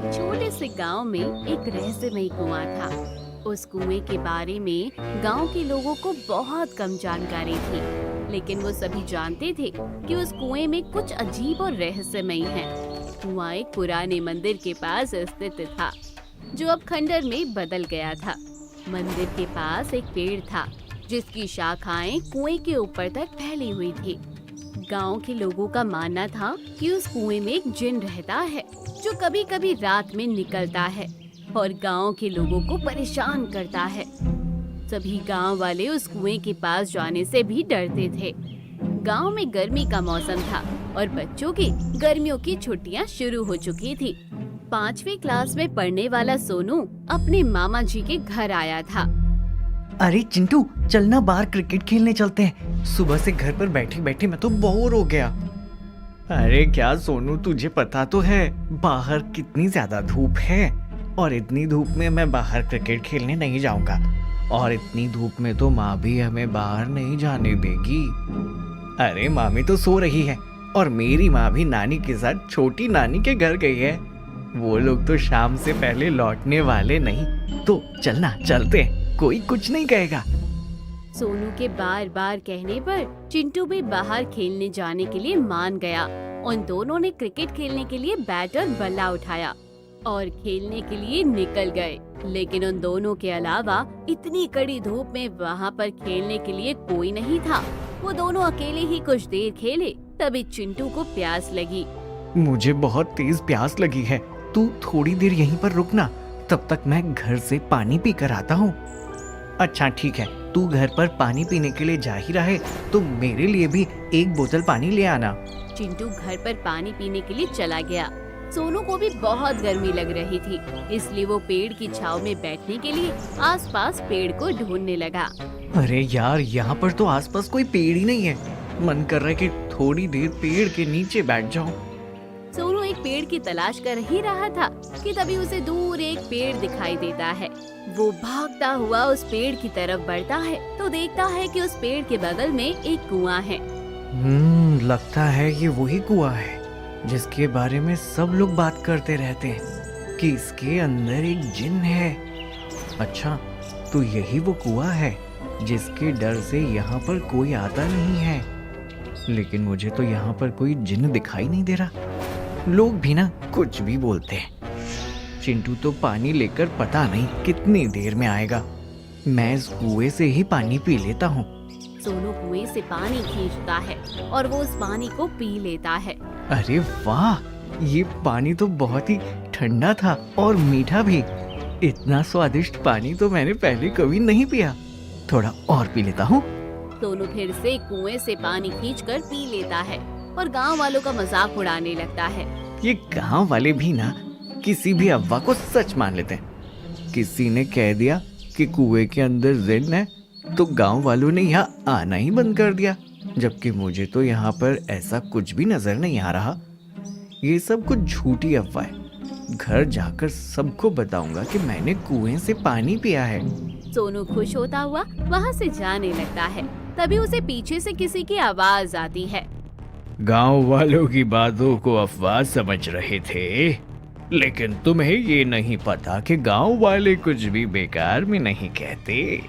छोटे से गांव में एक रहस्यमयी कुआं था। उस कुएं के बारे में गांव के लोगों को बहुत कम जानकारी थी, लेकिन वो सभी जानते थे कि उस कुएं में कुछ अजीब और रहस्यमयी है। कुआं एक पुराने मंदिर के पास स्थित था, जो अब खंडर में बदल गया था। मंदिर के पास एक पेड़ था, जिसकी शाखाएं कुएं के ऊपर तक फैली हुई थी। गांव के लोगों का मानना था कि उस कुएं में एक जिन रहता है, जो कभी कभी रात में निकलता है और गांव के लोगों को परेशान करता है। सभी गांव वाले उस कुएं के पास जाने से भी डरते थे। गांव में गर्मी का मौसम था और बच्चों की गर्मियों की छुट्टियां शुरू हो चुकी थी। 5वीं क्लास में पढ़ने वाला सोनू अपने मामा जी के घर आया था। अरे चिंटू, चलना बाहर क्रिकेट खेलने चलते हैं। सुबह से घर पर बैठे बैठे मैं तो बोर हो गया। अरे क्या सोनू, तुझे पता तो है बाहर कितनी ज्यादा धूप है, और इतनी धूप में मैं बाहर क्रिकेट खेलने नहीं जाऊंगा। और इतनी धूप में तो माँ भी हमें बाहर नहीं जाने देगी। अरे मामी तो सो रही है, और मेरी माँ भी नानी के साथ छोटी नानी के घर गई है। वो लोग तो शाम से पहले लौटने वाले नहीं। तो चलना, चलते हैं, कोई कुछ नहीं कहेगा। सोनू के बार बार कहने पर चिंटू भी बाहर खेलने जाने के लिए मान गया। उन दोनों ने क्रिकेट खेलने के लिए बैट और बल्ला उठाया और खेलने के लिए निकल गए। लेकिन उन दोनों के अलावा इतनी कड़ी धूप में वहाँ पर खेलने के लिए कोई नहीं था। वो दोनों अकेले ही कुछ देर खेले, तभी चिंटू को प्यास लगी। मुझे बहुत तेज प्यास लगी है, तू थोड़ी देर यहीं पर रुकना, तब तक मैं घर से पानी पी कर आता हूँ। अच्छा ठीक है, तू घर पर पानी पीने के लिए जा ही रहा है तो मेरे लिए भी एक बोतल पानी ले आना। चिंटू घर पर पानी पीने के लिए चला गया। सोनू को भी बहुत गर्मी लग रही थी, इसलिए वो पेड़ की छांव में बैठने के लिए आसपास पेड़ को ढूंढने लगा। अरे यार, यहाँ पर तो आसपास कोई पेड़ ही नहीं है। मन कर रहा है कि थोड़ी देर पेड़ के नीचे बैठ जाऊं। सोनू एक पेड़ की तलाश कर ही रहा था कि तभी उसे दूर एक पेड़ दिखाई देता है। वो भागता हुआ उस पेड़ की तरफ बढ़ता है तो देखता है कि उस पेड़ के बगल में एक कुआं है। लगता है ये वही कुआं है जिसके बारे में सब लोग बात करते रहते हैं कि इसके अंदर एक जिन है। अच्छा, तो यही वो कुआं है जिसके डर से यहाँ पर कोई आता नहीं है। लेकिन मुझे तो यहाँ पर कोई जिन दिखाई नहीं दे रहा। लोग भी ना कुछ भी बोलते हैं। चिंटू तो पानी लेकर पता नहीं कितनी देर में आएगा। मैं इस कुएं से ही पानी पी लेता हूँ। सोनू कुएं से पानी खींचता है और वो उस पानी को पी लेता है। अरे वाह, ये पानी तो बहुत ही ठंडा था और मीठा भी। इतना स्वादिष्ट पानी तो मैंने पहले कभी नहीं पिया। थोड़ा और पी लेता हूँ। सोनू फिर से कुएं से पानी खींचकर पी लेता है और गांव वालों का मजाक उड़ाने लगता है। ये गांव वाले भी ना किसी भी अफवाह को सच मान लेते हैं। किसी ने कह दिया कि कुएं के अंदर जिन है तो गांव वालों ने यहाँ आना ही बंद कर दिया, जबकि मुझे तो यहाँ पर ऐसा कुछ भी नजर नहीं आ रहा। ये सब कुछ झूठी अफवाह है। घर जाकर सबको बताऊंगा कि मैंने कुएं से पानी पिया है। सोनू खुश होता हुआ वहाँ से जाने लगता है। तभी उसे पीछे से किसी की आवाज आती है। गांव वालों की बातों को अफवाह समझ रहे थे, लेकिन तुम्हें ये नहीं पता कि गांव वाले कुछ भी बेकार में नहीं कहते।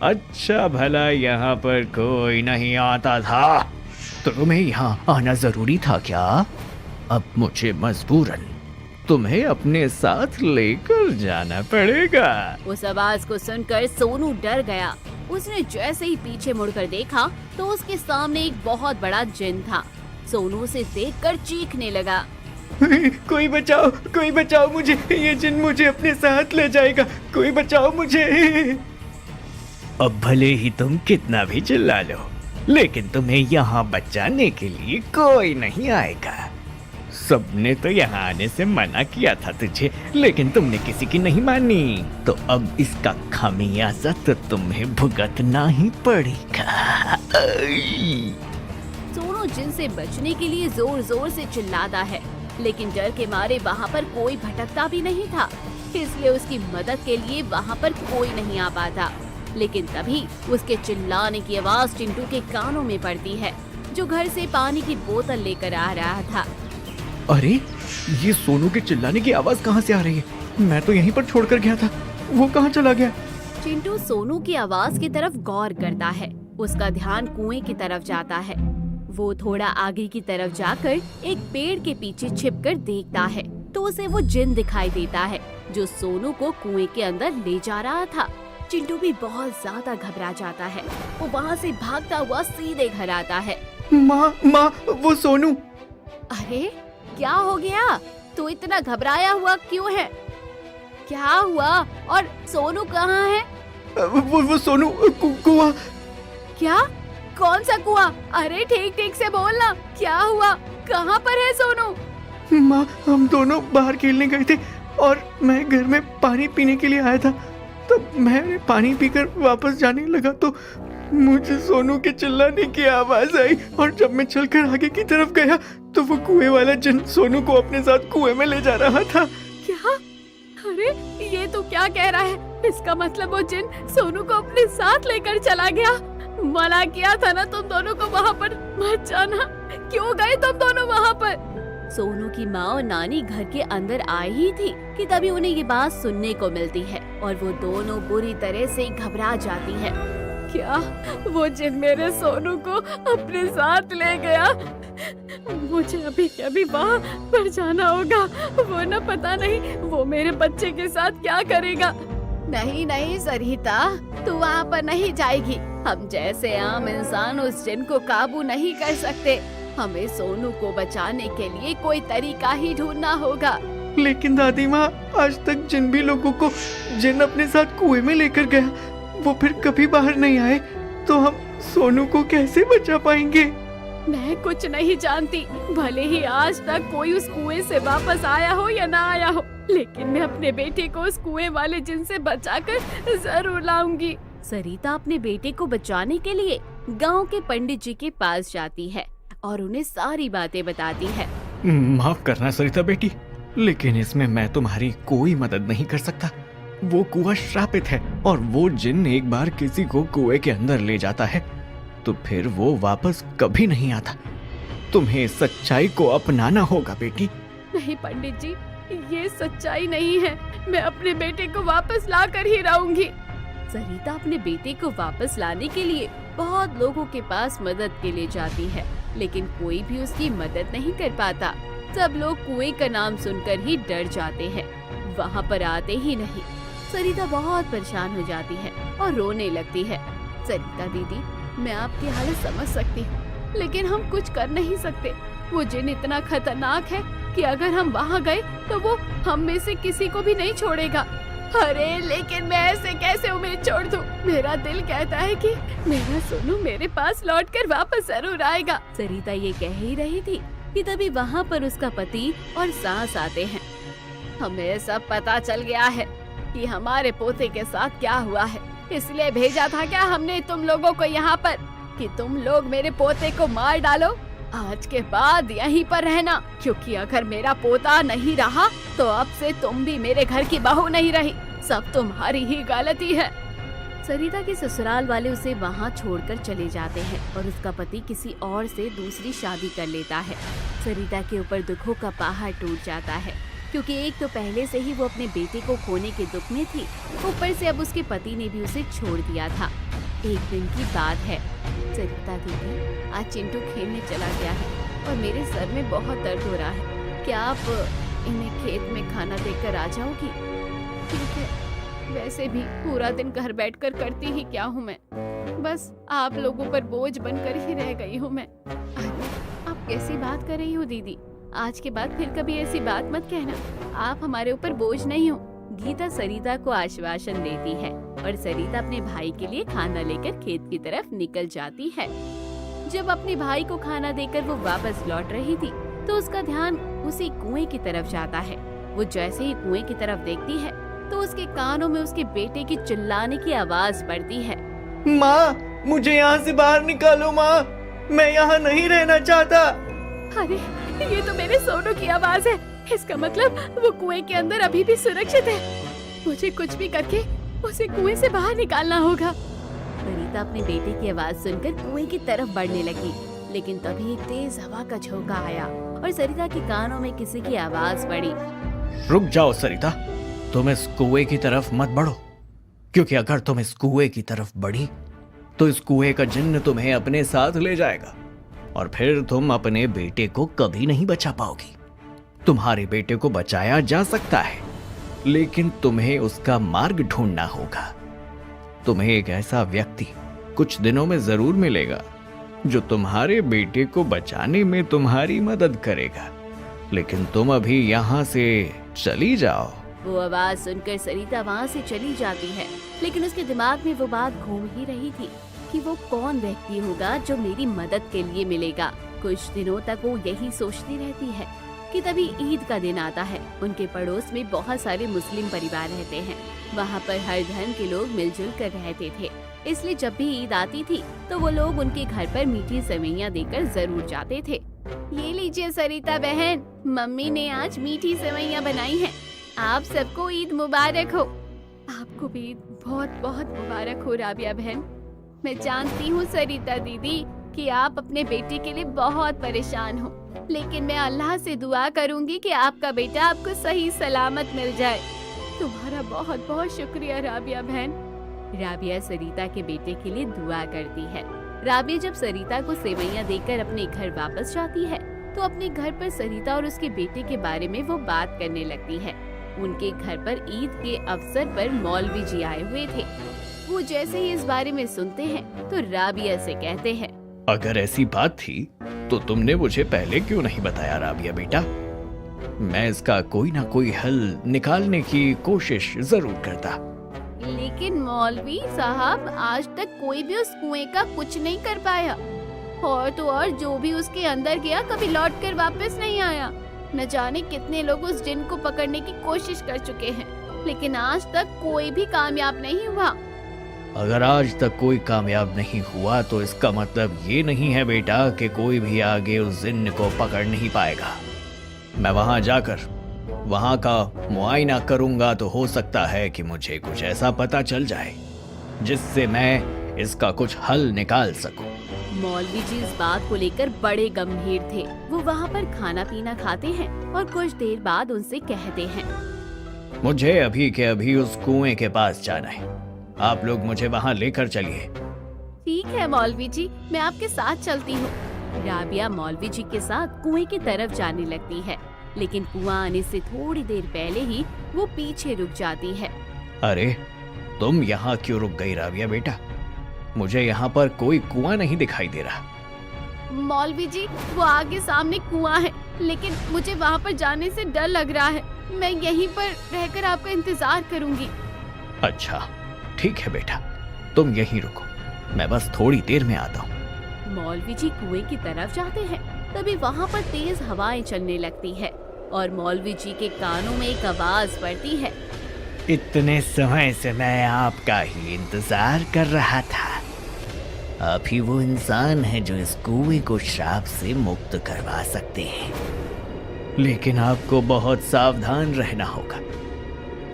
अच्छा भला यहाँ पर कोई नहीं आता था, तो तुम्हें यहाँ आना जरूरी था क्या? अब मुझे मजबूरन तुम्हें अपने साथ लेकर जाना पड़ेगा। उस आवाज को सुनकर सोनू डर गया। उसने जैसे ही पीछे मुड़कर देखा तो उसके सामने एक बहुत बड़ा जिन था। सोनू उसे देखकर चीखने लगा। कोई बचाओ मुझे, ये जिन मुझे अपने साथ ले जाएगा। कोई बचाओ मुझे। अब भले ही तुम कितना भी चिल्ला लो, लेकिन तुम्हें यहाँ बचाने के लिए कोई नहीं आएगा। सबने तो यहाँ आने से मना किया था तुझे, लेकिन तुमने किसी की नहीं मानी। तो अब इसका खामियाजा तो तुम्हें भुगतना ही पड़ेगा। सोनू जिन से बचने के लिए जोर जोर से चिल्लाता है, लेकिन डर के मारे वहाँ पर कोई भटकता भी नहीं था, इसलिए उसकी मदद के लिए वहाँ पर कोई नहीं आ पाता। लेकिन तभी उसके चिल्लाने की आवाज चिंटू के कानों में पड़ती है, जो घर से पानी की बोतल लेकर आ रहा था। अरे ये सोनू के चिल्लाने की आवाज कहाँ से आ रही है? मैं तो यहीं पर छोड़कर गया था, वो कहाँ चला गया? चिंटू सोनू की आवाज की तरफ गौर करता है। उसका ध्यान कुएं की तरफ जाता है। वो थोड़ा आगे की तरफ जाकर एक पेड़ के पीछे छिपकर देखता है तो उसे वो जिन दिखाई देता है जो सोनू को कुएं के अंदर ले जा रहा था। चिंटू भी बहुत ज्यादा घबरा जाता है। वो वहाँ से भागता हुआ सीधे घर आता है। माँ वो सोनू। अरे क्या हो गया? तू इतना घबराया हुआ क्यों है? क्या हुआ? और सोनू कहाँ है? वो सोनू कुआं। क्या? कौन सा कुआं? अरे ठीक ठीक से बोलना, क्या हुआ? कहाँ पर है सोनू? माँ हम दोनों बाहर खेलने गए थे और मैं घर में पानी पीने के लिए आया था। तब मैं पानी पीकर वापस जाने लगा तो मुझे सोनू के चिल्लाने की आवाज आई और जब मैं चलकर आगे की तरफ गया तो वो कुएं वाला जिन सोनू को अपने साथ कुएं में ले जा रहा था। क्या? अरे ये तो क्या कह रहा है? इसका मतलब वो जिन सोनू को अपने साथ लेकर चला गया। मना किया था ना तुम दोनों को वहाँ पर मत जाना। क्यों गए तुम दोनों वहाँ पर? सोनू की माँ और नानी घर के अंदर आई ही थी कि तभी उन्हें ये बात सुनने को मिलती है और वो दोनों बुरी तरह से घबरा जाती है। क्या वो जिन मेरे सोनू को अपने साथ ले गया? मुझे अभी अभी वहाँ पर जाना होगा। वो न पता नहीं वो मेरे बच्चे के साथ क्या करेगा। नहीं नहीं सरिता, तू वहाँ पर नहीं जाएगी। हम जैसे आम इंसान उस जिन को काबू नहीं कर सकते। हमें सोनू को बचाने के लिए कोई तरीका ही ढूंढना होगा। लेकिन दादी माँ, आज तक जिन भी लोगों को जिन अपने साथ कुएं में लेकर गया वो फिर कभी बाहर नहीं आए, तो हम सोनू को कैसे बचा पाएंगे? मैं कुछ नहीं जानती। भले ही आज तक कोई उस कुएं से वापस आया हो या ना आया हो, लेकिन मैं अपने बेटे को उस कुएं वाले जिन से बचाकर जरूर लाऊंगी। सरिता अपने बेटे को बचाने के लिए गांव के पंडित जी के पास जाती है और उन्हें सारी बातें बताती है। माफ करना सरिता बेटी, लेकिन इसमें मैं तुम्हारी कोई मदद नहीं कर सकता। वो कुआं श्रापित है और वो जिन एक बार किसी को कुएं के अंदर ले जाता है तो फिर वो वापस कभी नहीं आता। तुम्हें सच्चाई को अपनाना होगा बेटी। नहीं पंडित जी, ये सच्चाई नहीं है। मैं अपने बेटे को वापस ला कर ही रहूंगी। सरिता अपने बेटे को वापस लाने के लिए बहुत लोगों के पास मदद के लिए जाती है, लेकिन कोई भी उसकी मदद नहीं कर पाता। सब लोग कुएं का नाम सुनकर ही डर जाते हैं, वहाँ पर आते ही नहीं। सरिता बहुत परेशान हो जाती है और रोने लगती है। सरिता दीदी, मैं आपकी हालत समझ सकती हूँ, लेकिन हम कुछ कर नहीं सकते। वो जिन इतना खतरनाक है कि अगर हम वहाँ गए तो वो हम में से किसी को भी नहीं छोड़ेगा। अरे लेकिन मैं ऐसे कैसे उम्मीद छोड़ दूं? मेरा दिल कहता है कि मेरा सोनू मेरे पास लौटकर वापस जरूर आएगा। सरिता ये कह ही रही थी कि तभी वहाँ पर उसका पति और सास आते हैं। हमें सब पता चल गया है कि हमारे पोते के साथ क्या हुआ है, इसलिए भेजा था क्या हमने तुम लोगों को यहाँ पर कि तुम लोग मेरे पोते को मार डालो। आज के बाद यहीं पर रहना, क्योंकि अगर मेरा पोता नहीं रहा तो अब से तुम भी मेरे घर की बहू नहीं रही। सब तुम्हारी ही गलती है। सरिता के ससुराल वाले उसे वहाँ छोड़कर चले जाते हैं और उसका पति किसी और से दूसरी शादी कर लेता है। सरिता के ऊपर दुखों का पहाड़ टूट जाता है, क्योंकि एक तो पहले से ही वो अपने बेटे को खोने के दुख में थी, ऊपर से अब उसके पति ने भी उसे छोड़ दिया था। एक दिन की बात है, सरिता दीदी, आज चिंटू खेलने चला गया है और मेरे सर में बहुत दर्द हो रहा है। क्या आप इन्हें खेत में खाना देकर आ जाओगी? ठीक है, वैसे भी पूरा दिन घर बैठकर करती ही क्या हूँ मैं, बस आप लोगों पर बोझ बनकर ही रह गई हूँ मैं। अरे आप कैसी बात कर रही हो दीदी? आज के बाद फिर कभी ऐसी बात मत कहना। आप हमारे ऊपर बोझ नहीं हो। गीता सरिता को आश्वासन देती है और सरिता अपने भाई के लिए खाना लेकर खेत की तरफ निकल जाती है। जब अपने भाई को खाना देकर वो वापस लौट रही थी तो उसका ध्यान उसी कुएं की तरफ जाता है। वो जैसे ही कुएं की तरफ देखती है तो उसके कानों में उसके बेटे की चिल्लाने की आवाज पड़ती है। माँ, मुझे यहाँ से बाहर निकालो माँ, मैं यहाँ नहीं रहना चाहता। अरे ये तो मेरे सोनू की आवाज है। इसका मतलब वो कुएं के अंदर अभी भी सुरक्षित है। मुझे कुछ भी करके उसे कुएं से बाहर निकालना होगा। सरिता अपने बेटे की आवाज सुनकर कुएं की तरफ बढ़ने लगी, लेकिन तभी एक तेज हवा का झोंका आया और सरिता के कानों में किसी की आवाज पड़ी। रुक जाओ सरिता, तुम इस कुएं की तरफ मत बढ़ो, क्योंकि अगर तुम इस कुएं की तरफ बढ़ी तो इस कुएं का जिन्न तुम्हें अपने साथ ले जाएगा और फिर तुम अपने बेटे को कभी नहीं बचा पाओगी। तुम्हारे बेटे को बचाया जा सकता है, लेकिन तुम्हें उसका मार्ग ढूंढना होगा। तुम्हें एक ऐसा व्यक्ति कुछ दिनों में जरूर मिलेगा जो तुम्हारे बेटे को बचाने में तुम्हारी मदद करेगा, लेकिन तुम अभी यहाँ से चली जाओ। वो आवाज सुनकर सरिता वहाँ से चली जाती है, लेकिन उसके दिमाग में वो बात घूम ही रही थी कि वो कौन व्यक्ति होगा जो मेरी मदद के लिए मिलेगा। कुछ दिनों तक वो यही सोचती रहती है कि तभी ईद का दिन आता है। उनके पड़ोस में बहुत सारे मुस्लिम परिवार रहते हैं। वहाँ पर हर धर्म के लोग मिलजुल कर रहते थे, इसलिए जब भी ईद आती थी तो वो लोग उनके घर पर मीठी सेवइयां देकर जरूर जाते थे। ये लीजिए सरिता बहन, मम्मी ने आज मीठी सेवइयां बनाई हैं। आप सबको ईद मुबारक हो। आपको भी ईद बहुत बहुत मुबारक हो राबिया बहन। मैं जानती हूँ सरिता दीदी कि आप अपने बेटे के लिए बहुत परेशान हो, लेकिन मैं अल्लाह से दुआ करूँगी कि आपका बेटा आपको सही सलामत मिल जाए। तुम्हारा बहुत बहुत शुक्रिया राबिया बहन। राबिया सरिता के बेटे के लिए दुआ करती है। राबिया जब सरिता को सेवइयां देकर अपने घर वापस जाती है तो अपने घर पर सरिता और उसके बेटे के बारे में वो बात करने लगती है। उनके घर पर ईद के अवसर पर मौलवी जी आए हुए थे। वो जैसे ही इस बारे में सुनते हैं तो राबिया से कहते हैं, अगर ऐसी बात थी तो तुमने मुझे पहले क्यों नहीं बताया राबिया बेटा? मैं इसका कोई ना कोई हल निकालने की कोशिश जरूर करता। लेकिन मौलवी साहब, आज तक कोई भी उस कुएं का कुछ नहीं कर पाया, और तो और जो भी उसके अंदर गया कभी लौट कर वापस नहीं आया। न जाने कितने लोग उस जिन को पकड़ने की कोशिश कर चुके हैं, लेकिन आज तक कोई भी कामयाब नहीं हुआ। अगर आज तक कोई कामयाब नहीं हुआ तो इसका मतलब ये नहीं है बेटा कि कोई भी आगे उस जिन्न को पकड़ नहीं पाएगा। मैं वहां जाकर वहां का मुआयना करूंगा तो हो सकता है कि मुझे कुछ ऐसा पता चल जाए जिससे मैं इसका कुछ हल निकाल सकूं। मौलवी जी इस बात को लेकर बड़े गंभीर थे। वो वहाँ पर खाना पीना खाते हैं और कुछ देर बाद उनसे कहते हैं, मुझे अभी के अभी उस कुएं के पास जाना है, आप लोग मुझे वहां लेकर चलिए। ठीक है मौलवी जी, मैं आपके साथ चलती हूँ। राबिया मौलवी जी के साथ कुएं की तरफ जाने लगती है, लेकिन कुआं आने से थोड़ी देर पहले ही वो पीछे रुक जाती है। अरे तुम यहाँ क्यों रुक गई राबिया बेटा? मुझे यहाँ पर कोई कुआं नहीं दिखाई दे रहा। मौलवी जी, वो आगे सामने कुआं है, लेकिन मुझे वहाँ पर जाने से डर लग रहा है। मैं यहीं पर रहकर आपका इंतजार करूंगी। अच्छा ठीक है बेटा, तुम यहीं रुको, मैं बस थोड़ी देर में आता हूँ। मौलवी जी कुएं की तरफ जाते हैं, तभी वहाँ पर तेज हवाएं चलने लगती है और मौलवी जी के कानों में एक आवाज पड़ती है, इतने समय से मैं आपका ही इंतजार कर रहा था। आप ही वो इंसान हैं जो इस कुएं को श्राप से मुक्त करवा सकते हैं, लेकिन आपको बहुत सावधान रहना होगा।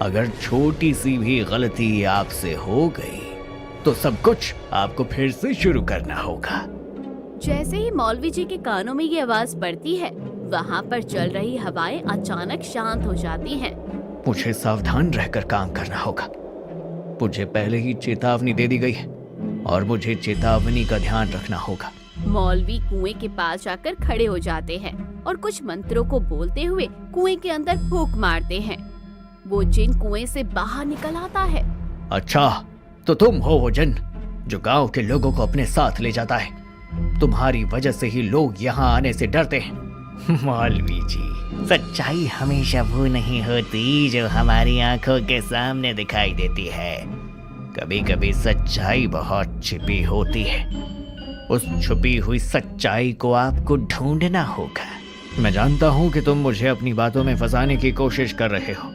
अगर छोटी सी भी गलती आपसे हो गई तो सब कुछ आपको फिर से शुरू करना होगा। जैसे ही मौलवी जी के कानों में ये आवाज पड़ती है, वहाँ पर चल रही हवाएं अचानक शांत हो जाती हैं। मुझे सावधान रहकर काम करना होगा। मुझे पहले ही चेतावनी दे दी गई है और मुझे चेतावनी का ध्यान रखना होगा। मौलवी कुएं के पास जाकर खड़े हो जाते हैं और कुछ मंत्रों को बोलते हुए कुएं के अंदर फूंक मारते हैं। वो जिन कुएं से बाहर निकल आता है। अच्छा, तो तुम हो वो जिन जो गांव के लोगों को अपने साथ ले जाता है। तुम्हारी वजह से ही लोग यहाँ आने से डरते हैं। मौलवी जी, सच्चाई हमेशा वो नहीं होती जो हमारी आंखों के सामने दिखाई देती है। कभी कभी सच्चाई बहुत छिपी होती है। उस छुपी हुई सच्चाई को आपको ढूंढना होगा। मैं जानता हूँ कि तुम मुझे अपनी बातों में फंसाने की कोशिश कर रहे हो,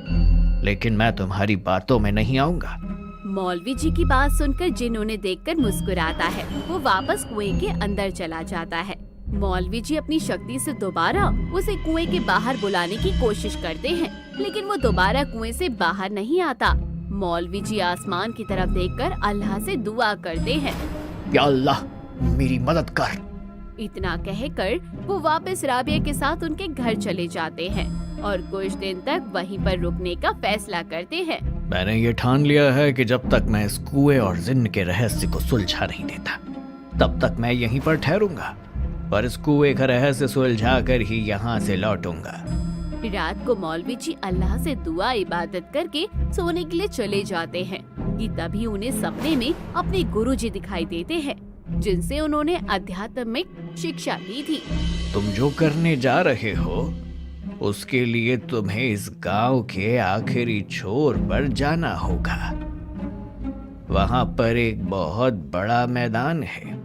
लेकिन मैं तुम्हारी बातों में नहीं आऊंगा। मौलवी जी की बात सुनकर जिन उन्हें देखकर मुस्कुराता है। वो वापस कुएं के अंदर चला जाता है। मौलवी जी अपनी शक्ति से दोबारा उसे कुएं के बाहर बुलाने की कोशिश करते हैं, लेकिन वो दोबारा कुएं से बाहर नहीं आता। मौलवी जी आसमान की तरफ देखकर अल्लाह से दुआ करते हैं, या अल्लाह, मेरी मदद कर। इतना कहकर वो वापस राबिया के साथ उनके घर चले जाते हैं और कुछ दिन तक वहीं पर रुकने का फैसला करते हैं। मैंने ये ठान लिया है कि जब तक मैं इस कुएं और जिन्न के रहस्य को सुलझा नहीं देता, तब तक मैं यहीं पर ठहरूंगा और इस कुएं का रहस्य सुलझा कर ही यहाँ से लौटूंगा। रात को मौलवी जी अल्लाह से दुआ इबादत करके सोने के लिए चले जाते हैं कि तभी उन्हें सपने में अपने गुरुजी दिखाई देते हैं, जिनसे उन्होंने आध्यात्मिक शिक्षा ली थी। तुम जो करने जा रहे हो उसके लिए तुम्हें इस गांव के आखिरी छोर पर जाना होगा। वहां पर एक बहुत बड़ा मैदान है।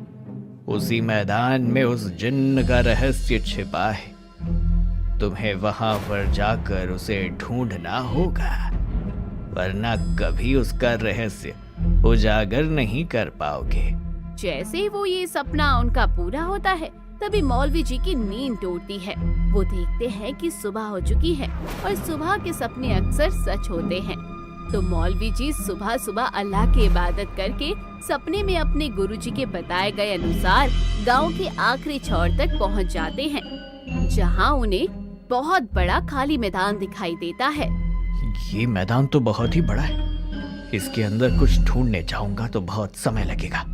उसी मैदान में उस जिन्न का रहस्य छिपा है। तुम्हें वहां पर जाकर उसे ढूंढना होगा, वरना कभी उसका रहस्य उजागर नहीं कर पाओगे। जैसे ही वो ये सपना उनका पूरा होता है, तभी मौलवी जी की नींद टूटती है। वो देखते हैं कि सुबह हो चुकी है और सुबह के सपने अक्सर सच होते हैं। तो मौलवी जी सुबह सुबह अल्लाह की इबादत करके सपने में अपने गुरुजी के बताए गए अनुसार गांव के आखिरी छोर तक पहुंच जाते हैं, जहां उन्हें बहुत बड़ा खाली मैदान दिखाई देता है। ये मैदान तो बहुत ही बड़ा है। इसके अंदर कुछ ढूंढने जाऊंगा तो बहुत समय लगेगा।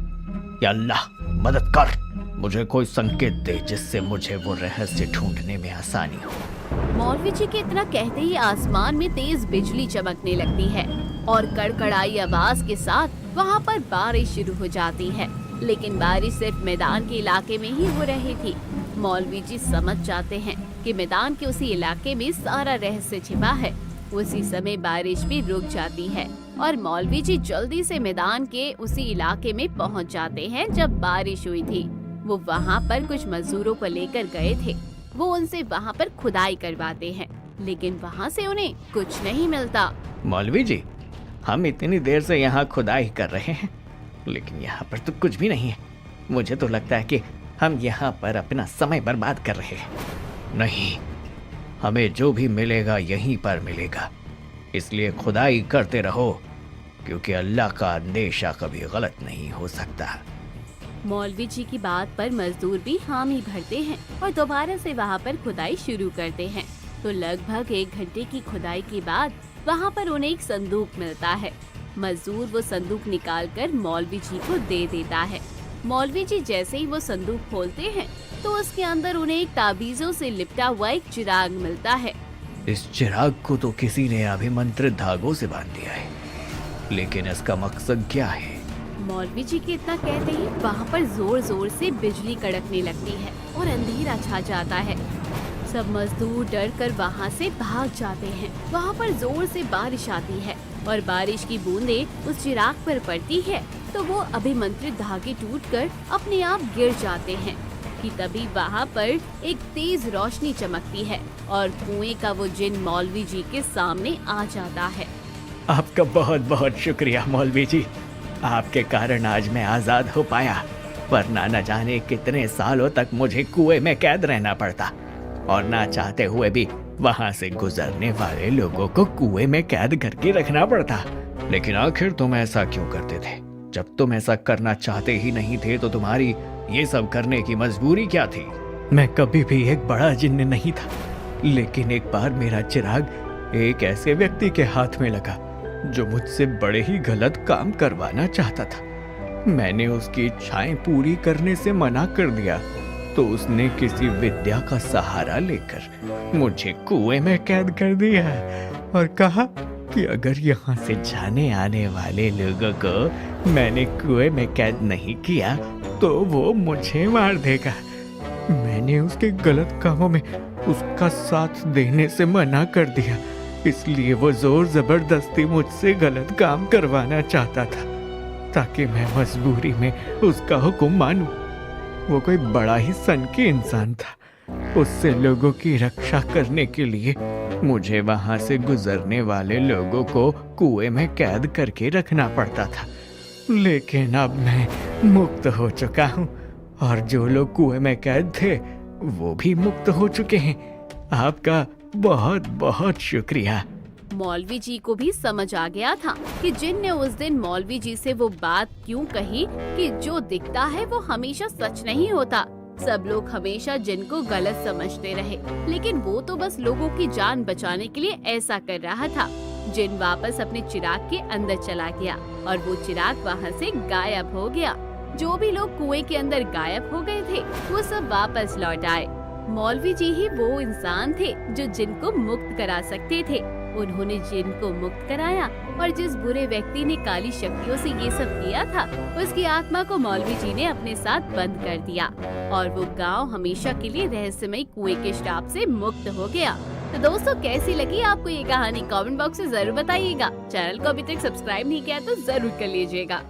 या अल्लाह मदद कर, मुझे कोई संकेत दे जिससे मुझे वो रहस्य ढूंढने में आसानी हो। मौलवी जी के इतना कहते ही आसमान में तेज बिजली चमकने लगती है और कड़कड़ाई आवाज के साथ वहाँ पर बारिश शुरू हो जाती है। लेकिन बारिश सिर्फ मैदान के इलाके में ही हो रही थी। मौलवी जी समझ जाते हैं कि मैदान के उसी इलाके में सारा रहस्य छिपा है। उसी समय बारिश भी रुक जाती है और मौलवी जी जल्दी से मैदान के उसी इलाके में पहुंच जाते हैं जब बारिश हुई थी। वो वहाँ पर कुछ मजदूरों को लेकर गए थे। वो उनसे वहाँ पर खुदाई करवाते हैं, लेकिन वहाँ से उन्हें कुछ नहीं मिलता। मौलवी जी, हम इतनी देर से यहाँ खुदाई कर रहे हैं, लेकिन यहाँ पर तो कुछ भी नहीं है। मुझे तो लगता है कि हम यहाँ पर अपना समय बर्बाद कर रहे हैं। नहीं, हमें जो भी मिलेगा यहीं पर मिलेगा, इसलिए खुदाई करते रहो, क्योंकि अल्लाह का अंदेशा कभी गलत नहीं हो सकता। मौलवी जी की बात पर मजदूर भी हामी भरते हैं और दोबारा से वहाँ पर खुदाई शुरू करते हैं। तो लगभग 1 घंटे की खुदाई के बाद वहाँ पर उन्हें एक संदूक मिलता है। मजदूर वो संदूक निकालकर मौलवी जी को दे देता है। मौलवी जी जैसे ही वो संदूक खोलते हैं तो उसके अंदर उन्हें एक ताबीजों से लिपटा हुआ एक चिराग मिलता है। इस चिराग को तो किसी ने अभिमंत्रित धागों से बांध दिया है, लेकिन इसका मकसद क्या है? मौलवी जी के इतना कहते ही वहाँ पर जोर जोर से बिजली कड़कने लगती है और अंधेरा छा जाता है। सब मजदूर डर कर वहाँ से भाग जाते हैं। वहाँ पर जोर से बारिश आती है और बारिश की बूंदें उस चिराग पर पड़ती है तो वो अभिमंत्रित धागे टूटकर अपने आप गिर जाते हैं कि तभी वहाँ पर एक तेज रोशनी चमकती है और कुएं का वो जिन मौलवी जी के सामने आ जाता है। आपका बहुत बहुत शुक्रिया मौलवी जी, आपके कारण आज मैं आजाद हो पाया, वरना न जाने कितने सालों तक मुझे कुएं में कैद रहना पड़ता और ना चाहते हुए भी वहां से गुजरने वाले लोगों को कुएं में कैद करके रखना पड़ता। लेकिन आखिर तुम ऐसा क्यों करते थे? जब तुम ऐसा करना चाहते ही नहीं थे तो तुम्हारी ये सब करने की मजबूरी क्या थी? मैं कभी भी एक बड़ा जिन्न नहीं था, लेकिन एक बार मेरा चिराग एक ऐसे व्यक्ति के हाथ में लगा जो मुझसे बड़े ही गलत काम करवाना चाहता था। मैंने उसकी इच्छाएं पूरी करने से मना कर दिया तो उसने किसी विद्या का सहारा लेकर मुझे कुएं में कैद कर दिया और कहा कि अगर यहाँ से जाने आने वाले लोगों को मैंने कुएं में कैद नहीं किया तो वो मुझे मार देगा। मैंने उसके गलत कामों में उसका साथ देने से मना कर दिया, इसलिए वो जोर जबरदस्ती मुझसे गलत काम करवाना चाहता था ताकि मैं मजबूरी में उसका हुक्म मानूं। वो कोई बड़ा ही सनकी इंसान था। उससे लोगों की रक्षा करने के लिए मुझे वहां से गुजरने वाले लोगों को कुएं में कैद करके रखना पड़ता था। लेकिन अब मैं मुक्त हो चुका हूँ और जो लोग कुएं में कैद थे वो भी मुक्त हो चुके हैं। आपका बहुत बहुत शुक्रिया। मौलवी जी को भी समझ आ गया था कि जिन ने उस दिन मौलवी जी से वो बात क्यों कही कि जो दिखता है वो हमेशा सच नहीं होता। सब लोग हमेशा जिन को गलत समझते रहे, लेकिन वो तो बस लोगों की जान बचाने के लिए ऐसा कर रहा था। जिन वापस अपने चिराग के अंदर चला गया और वो चिराग वहाँ से गायब हो गया। जो भी लोग कुएं के अंदर गायब हो गए थे वो सब वापस लौट आए। मौलवी जी ही वो इंसान थे जो जिन को मुक्त करा सकते थे। उन्होंने जिन को मुक्त कराया और जिस बुरे व्यक्ति ने काली शक्तियों से ये सब किया था उसकी आत्मा को मौलवी जी ने अपने साथ बंद कर दिया और वो गांव हमेशा के लिए रहस्यमय कुएं के श्राप से मुक्त हो गया। तो दोस्तों, कैसी लगी आपको ये कहानी? कमेंट बॉक्स में जरूर बताइएगा। चैनल को अभी तक सब्सक्राइब नहीं किया तो जरूर कर लीजिएगा।